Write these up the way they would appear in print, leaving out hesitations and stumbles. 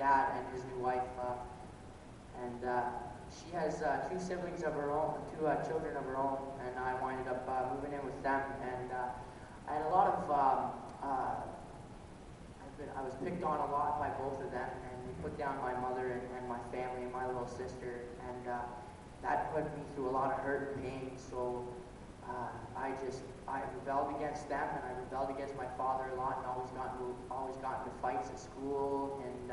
dad and his new wife, and she has two siblings of her own, two children of her own, and I winded up moving in with them. And I had a lot of, I was picked on a lot by both of them, and they put down my mother and my family and my little sister, and that put me through a lot of hurt and pain. So I rebelled against them, and I rebelled against my father a lot, and always got into fights at school, and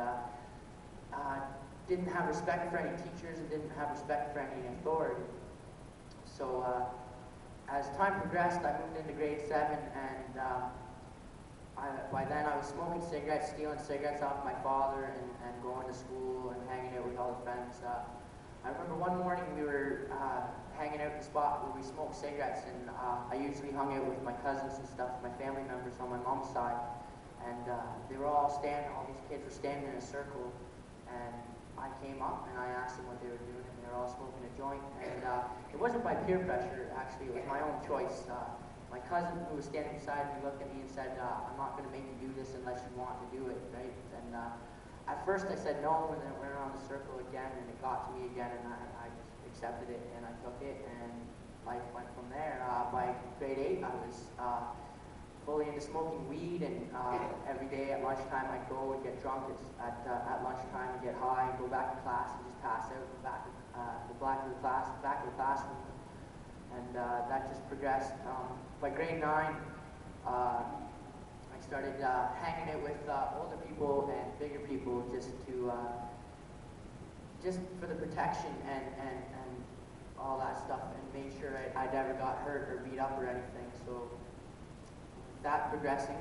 didn't have respect for any teachers, and didn't have respect for any authority. So as time progressed, I moved into grade 7, and by then I was smoking cigarettes, stealing cigarettes off my father, and going to school and hanging out with all the friends. I remember one morning we were hanging out in the spot where we smoked cigarettes, and I usually hung out with my cousins and stuff, my family members on my mom's side, and they were all these kids were standing in a circle, and I came up and I asked them what they were doing, and they were all smoking a joint, and it wasn't by peer pressure, actually, it was my own choice. My cousin who was standing beside me looked at me and said, I'm not going to make you do this unless you want to do it, right? And at first I said no, and then it went around the circle again, and it got to me again, and I just accepted it, and I took it, and life went from there. By grade 8, I was fully into smoking weed, and every day at lunchtime I'd go and get drunk at lunchtime and get high and go back to class and just pass out in the back of the classroom. And that just progressed. By grade 9, I started hanging out with older people and bigger people just for the protection and all that stuff, and made sure I never got hurt or beat up or anything. So that progressing,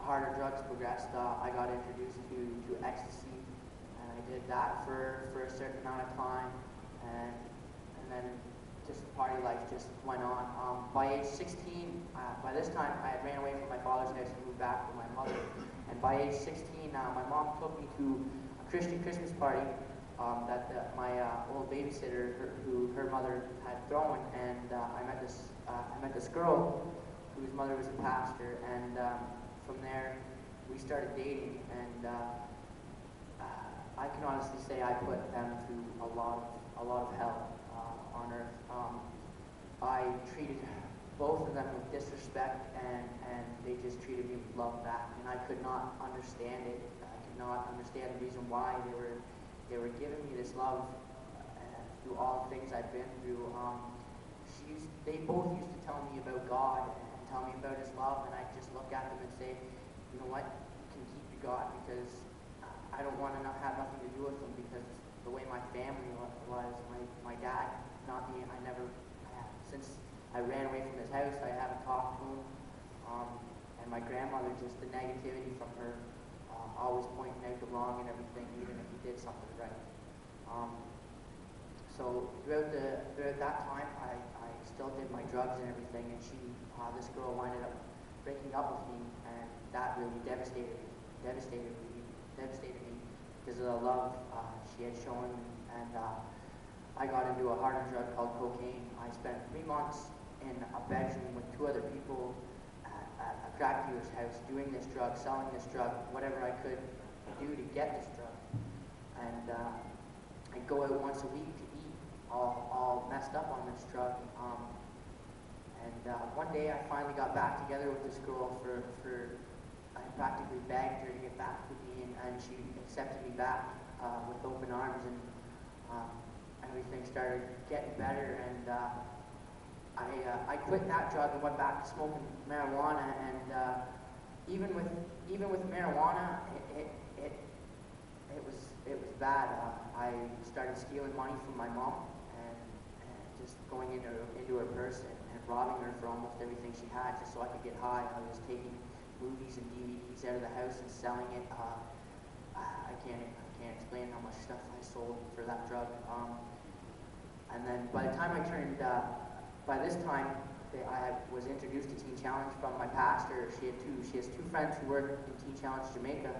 harder drugs progressed. I got introduced to ecstasy, and I did that for a certain amount of time, and then just party life just went on. By age 16, by this time I had ran away from my father's house and moved back with my mother. And by age 16, my mom took me to a Christian Christmas party that my old babysitter, her mother had thrown, and I met this girl whose mother was a pastor, and from there we started dating, and I can honestly say I put them through a lot of hell on earth. I treated both of them with disrespect, and they just treated me with love back, and I could not understand it. I could not understand the reason why they were giving me this love through all the things I've been through. They both used to tell me about God and tell me about His love, and I just look at them and say, you know what, you can keep your God, because I don't want to have nothing to do with them, because the way my family was, my dad, not me, since I ran away from his house, I haven't talked to him, and my grandmother, just the negativity from her, always pointing out the wrong and everything, even if he did something right. So throughout that time, I still did my drugs and everything, and this girl winded up breaking up with me, and that really devastated me because of the love she had shown me, and I got into a harder drug called cocaine. I spent 3 months in a bedroom with 2 other people at a crack dealer's house doing this drug, selling this drug, whatever I could do to get this drug. And I'd go out once a week to eat, all messed up on this drug. One day I finally got back together with this girl I practically begged her to get back with me, and she accepted me back with open arms, and everything started getting better, and I quit that drug and went back to smoking marijuana, and even with marijuana, it was bad. I started stealing money from my mom and just going into her purse and robbing her for almost everything she had just so I could get high. I was taking movies and DVDs out of the house and selling it. I can't explain how much stuff I sold for that drug. And then by the time by this time, I was introduced to Teen Challenge from my pastor. She has two friends who work in Teen Challenge Jamaica,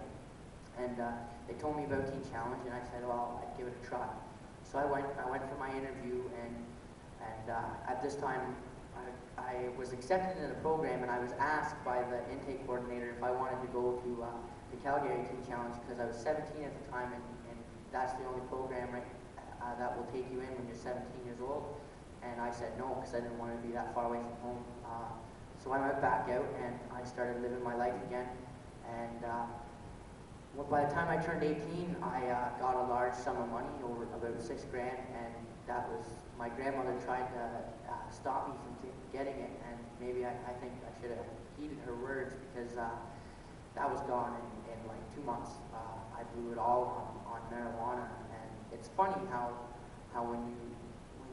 and they told me about Teen Challenge, and I said, well, I'd give it a try. So I went for my interview, and at this time, I was accepted into the program, and I was asked by the intake coordinator if I wanted to go to the Calgary Teen Challenge because I was 17 at the time, and that's the only program that will take you in when you're 17 years old. And I said no because I didn't want to be that far away from home. So I went back out and I started living my life again. And by the time I turned 18, I got a large sum of money, over about $6 grand, and that was, my grandmother tried to stop me from getting it, and maybe I think I should have heeded her words because that was gone in like 2 months. I blew it all on marijuana, and it's funny how when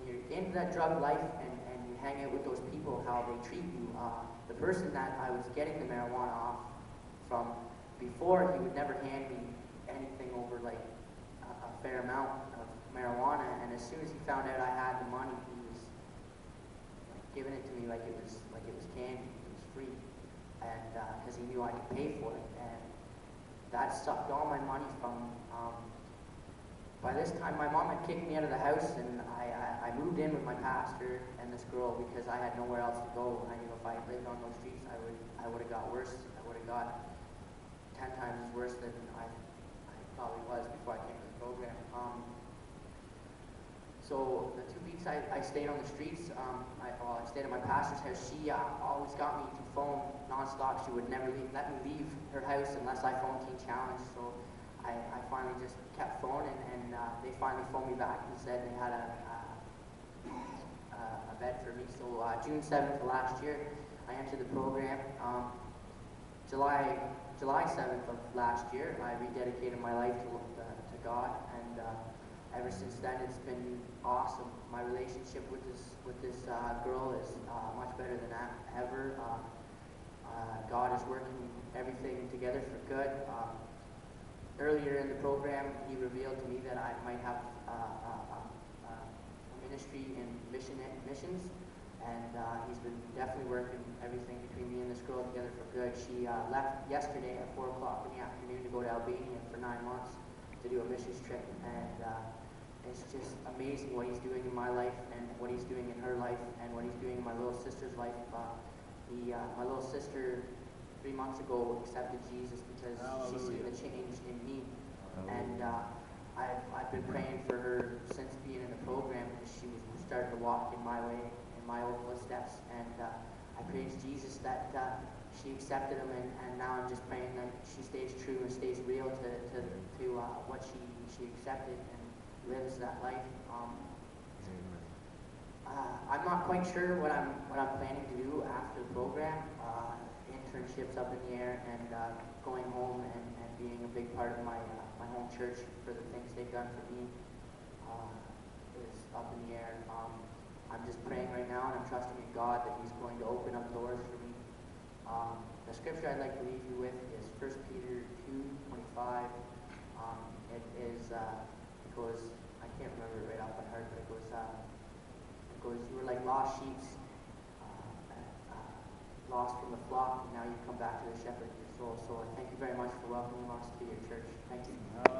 you're into that drug life and you hang out with those people, how they treat you. The person that I was getting the marijuana off from before, he would never hand me anything over like a fair amount of marijuana, and as soon as he found out I had the money, he was like, giving it to me like it was candy, it was free, and because he knew I could pay for it, and that sucked all my money from. By this time, my mom had kicked me out of the house, and I moved in with my pastor and this girl because I had nowhere else to go. I knew if I lived on those streets, I would have got worse. I would have got 10 times worse than I probably was before I came to the program. So the 2 weeks I stayed on the streets, I stayed at my pastor's house. She always got me to phone nonstop. She would never let me leave her house unless I phoned Teen Challenge. So I finally just kept phoning, and they finally phoned me back and said they had a bed for me. So June 7th of last year, I entered the program. July 7th of last year, I rededicated my life to God, and ever since then it's been awesome. My relationship with this girl is much better than ever. God is working everything together for good. Earlier in the program, he revealed to me that I might have a ministry in missions, and he's been definitely working everything between me and this girl together for good. She left yesterday at 4 o'clock in the afternoon to go to Albania for 9 months to do a missions trip, and it's just amazing what he's doing in my life and what he's doing in her life and what he's doing in my little sister's life. My little sister 3 months ago accepted Jesus because she's seen the change in me, and I've been praying for her since being in the program because she was starting to walk in my way, in my old footsteps, and I praise Jesus that she accepted him, and now I'm just praying that she stays true and stays real to what she accepted and lives that life. I'm not quite sure what I'm planning to do after the program. Internships up in the air, and going home and being a big part of my home church for the things they've done for me is up in the air. I'm just praying right now, and I'm trusting in God that he's going to open up doors for me. The scripture I'd like to leave you with is 1 Peter 2:25. It goes, I can't remember it right off by heart, but it goes, you were like lost sheep, lost from the flock, and now you come back to the shepherd of your soul. So I thank you very much for welcoming us to your church. Thank you.